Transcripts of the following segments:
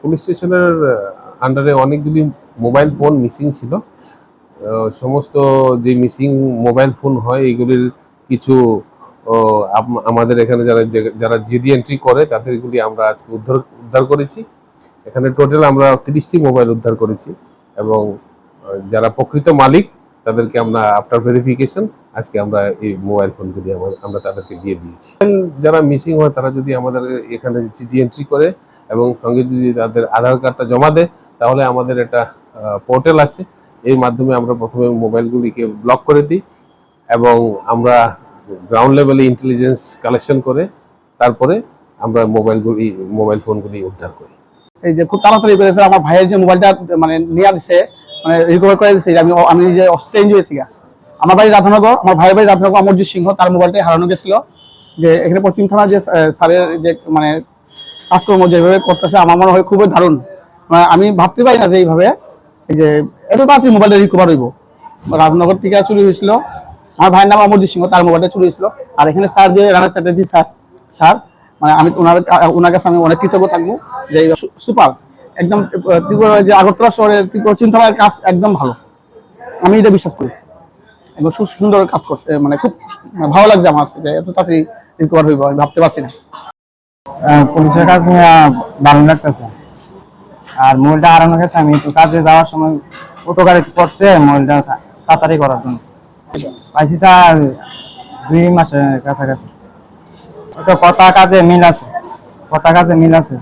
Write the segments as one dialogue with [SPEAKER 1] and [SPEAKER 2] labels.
[SPEAKER 1] Police স্টেশনের আন্ডারে অনেকগুলি মোবাইল ফোন মিসিং ছিল। সমস্ত যে মিসিং মোবাইল ফোন হয় এগুলির কিছু আমাদের এখানে যারা জিডি এন্ট্রি করে তাদেরগুলি আমরা আজকে উদ্ধার করেছি। এখানে টোটাল আমরা 30টি মোবাইল উদ্ধার করেছি এবং যারা প্রকৃত মালিক তাদেরকে আমরা আফটার ভেরিফিকেশন আজকে আমরা এই মোবাইল ফোনগুলি আমরা তাদেরকে দিয়ে দিয়েছি। যারা মিসিং হয় তারা যদি আমাদের এখানে জিডি এন্ট্রি করে এবং সঙ্গে যদি তাদের আধার কার্ডটা জমা দেয় তাহলে আমাদের একটা পোর্টাল আছে, এর মাধ্যমে আমরা প্রথমে মোবাইলগুলিকে ব্লক করে দিই এবং আমরা গ্রাউন্ড লেভেলে ইন্টেলিজেন্স কালেকশন করে তারপরে আমরা মোবাইল ফোনগুলি উদ্ধার করি।
[SPEAKER 2] এই যে খুব তাড়াতাড়ি করেছে আমার ভাইয়ের যে মোবাইলটা মানে নিয়ে দিচ্ছে, মানে রিকভার করে দিচ্ছে। আমি যে চেঞ্জ হয়েছি আমার বাড়ি রাধানগর, আমার ভাইয়ের বাড়ি রাধানগর, অমরজিৎ সিংহ, তার মোবাইলটাই হারানো গেছিল। যে এখানে পশ্চিম থানা যে স্যারের যে মানে কাজকর্ম যেভাবে করতেছে আমার মনে হয় খুবই দারুণ। মানে আমি ভাবতে পারি না যে এইভাবে এই যে এত তাড়াতাড়ি মোবাইলটা রিকভার হইব। রাজনগর থেকে চুরি হয়েছিল, আমার ভাইয়ের নাম অমরজিৎ সিংহ, তার মোবাইলটা চুরি হয়েছিল। আর এখানে স্যার যে রানা চ্যাটার্জি স্যার মানে আমি ওনার কাছে আমি অনেক কৃতজ্ঞ থাকবো যে সুপার একদম ত্রিপুরা যে আগরতলা শহরের চিন্তার কাজ একদম ভালো, আমি এটা বিশ্বাস করি। একদম সুন্দর কাজ করছে, মানে খুব ভালো লাগছে আমার যে এত তাড়াতাড়ি রিকভার হইব আমি ভাবতে পারছি না।
[SPEAKER 3] পুলিশের কাজ নিয়ে ভালো লাগতেছে। আর মোবাইলটা হারানো গেছে, আমি একটু কাজে যাওয়ার সময় অটো গাড়িতে পড়ছে মোবাইলটা তাড়াতাড়ি করার জন্য পাইছি স্যার 2 মাসের কাছাকাছি। তো কথা কাজে মিল আছে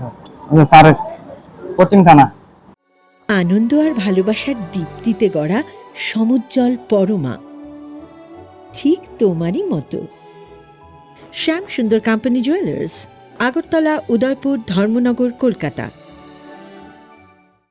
[SPEAKER 3] স্যারের পশ্চিম থানা।
[SPEAKER 4] আনন্দ আর ভালোবাসার দীপ্তিতে গড়া সমুজ্জ্বল পরমা, ঠিক তোমারই মতো। শ্যাম সুন্দর কোম্পানি জুয়েলার্স, আগরতলা, উদয়পুর, ধর্মনগর, কলকাতা।